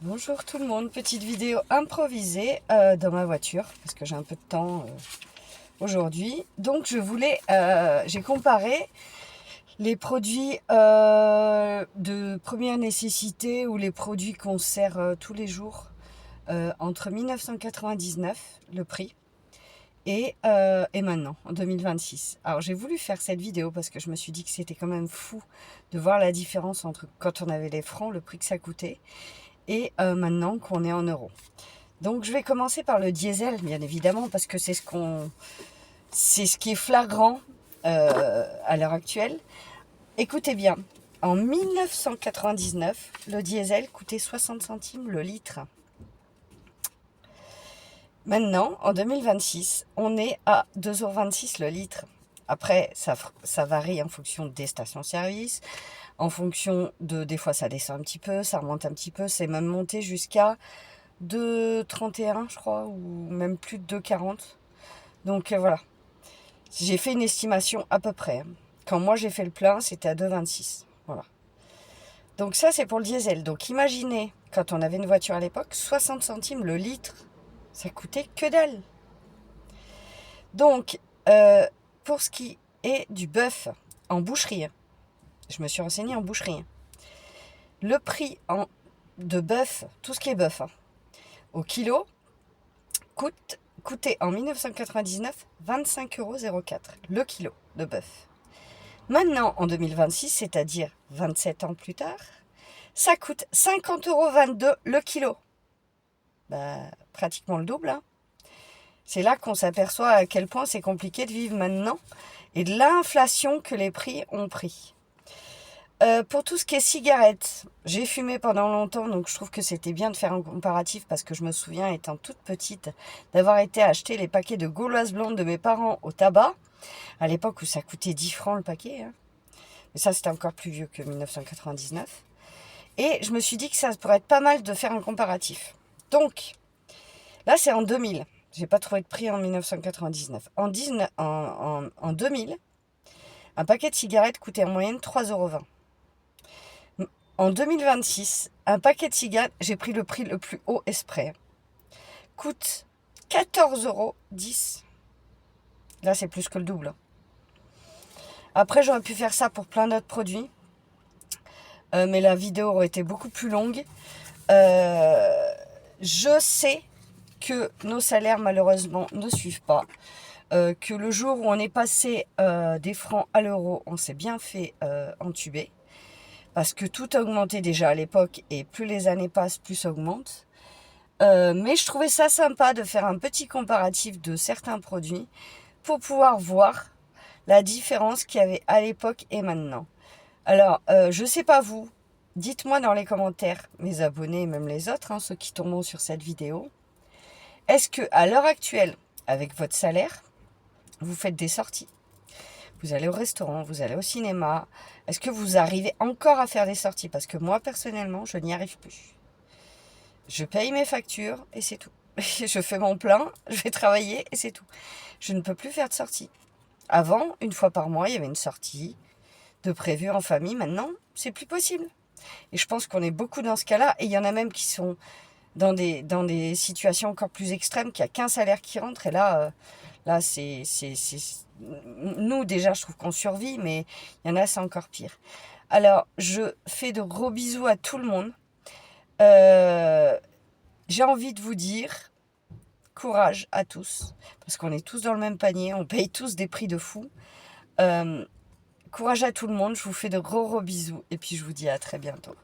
Bonjour tout le monde, petite vidéo improvisée dans ma voiture parce que j'ai un peu de temps aujourd'hui. Donc j'ai comparé les produits de première nécessité ou les produits qu'on sert tous les jours entre 1999, le prix, et maintenant, en 2026. Alors j'ai voulu faire cette vidéo parce que je me suis dit que c'était quand même fou de voir la différence entre quand on avait les francs, le prix que ça coûtait, et maintenant qu'on est en euros. Donc je vais commencer par le diesel, bien évidemment, parce que c'est ce qui est flagrant à l'heure actuelle. Écoutez bien, en 1999, le diesel coûtait 60 centimes le litre. Maintenant, en 2026, on est à 2,26 € le litre. Après, ça varie en fonction des stations-service, en fonction des fois ça descend un petit peu, ça remonte un petit peu, c'est même monté jusqu'à 2,31 je crois, ou même plus de 2,40. Donc voilà, j'ai fait une estimation à peu près. Quand moi j'ai fait le plein, c'était à 2,26. Voilà. Donc ça c'est pour le diesel. Donc imaginez, quand on avait une voiture à l'époque, 60 centimes le litre, ça coûtait que dalle. Donc pour ce qui est du bœuf en boucherie, je me suis renseignée en boucherie. Le prix de bœuf, tout ce qui est bœuf, au kilo, coûtait en 1999 25,04 € le kilo de bœuf. Maintenant, en 2026, c'est-à-dire 27 ans plus tard, ça coûte 50,22 € le kilo. Pratiquement le double. Hein. C'est là qu'on s'aperçoit à quel point c'est compliqué de vivre maintenant et de l'inflation que les prix ont pris. Pour tout ce qui est cigarettes, j'ai fumé pendant longtemps, donc je trouve que c'était bien de faire un comparatif parce que je me souviens, étant toute petite, d'avoir été acheter les paquets de Gauloises blondes de mes parents au tabac, à l'époque où ça coûtait 10 francs le paquet. Hein. Mais ça, c'était encore plus vieux que 1999. Et je me suis dit que ça pourrait être pas mal de faire un comparatif. Donc, là, c'est en 2000. J'ai pas trouvé de prix en 1999. En 2000, un paquet de cigarettes coûtait en moyenne 3,20 €. En 2026, un paquet de cigarettes, j'ai pris le prix le plus haut exprès, coûte 14,10 €. Là, c'est plus que le double. Après, j'aurais pu faire ça pour plein d'autres produits, mais la vidéo aurait été beaucoup plus longue. Je sais que nos salaires, malheureusement, ne suivent pas. Que le jour où on est passé des francs à l'euro, on s'est bien fait entuber. Parce que tout a augmenté déjà à l'époque et plus les années passent, plus ça augmente. Mais je trouvais ça sympa de faire un petit comparatif de certains produits pour pouvoir voir la différence qu'il y avait à l'époque et maintenant. Alors, je sais pas vous, dites-moi dans les commentaires, mes abonnés et même les autres, hein, ceux qui tomberont sur cette vidéo, est-ce que à l'heure actuelle, avec votre salaire, vous faites des sorties? Vous allez au restaurant, vous allez au cinéma. Est-ce que vous arrivez encore à faire des sorties? Parce que moi, personnellement, je n'y arrive plus. Je paye mes factures et c'est tout. Je fais mon plein, je vais travailler et c'est tout. Je ne peux plus faire de sorties. Avant, une fois par mois, il y avait une sortie de prévue en famille. Maintenant, c'est plus possible. Et je pense qu'on est beaucoup dans ce cas-là. Et il y en a même qui sont dans des situations encore plus extrêmes, qu'il n'y a qu'un salaire qui rentre. Et là, c'est... Nous, déjà, je trouve qu'on survit, mais il y en a, c'est encore pire. Alors, je fais de gros bisous à tout le monde. J'ai envie de vous dire, courage à tous, parce qu'on est tous dans le même panier, on paye tous des prix de fou. Courage à tout le monde, je vous fais de gros bisous, et puis je vous dis à très bientôt.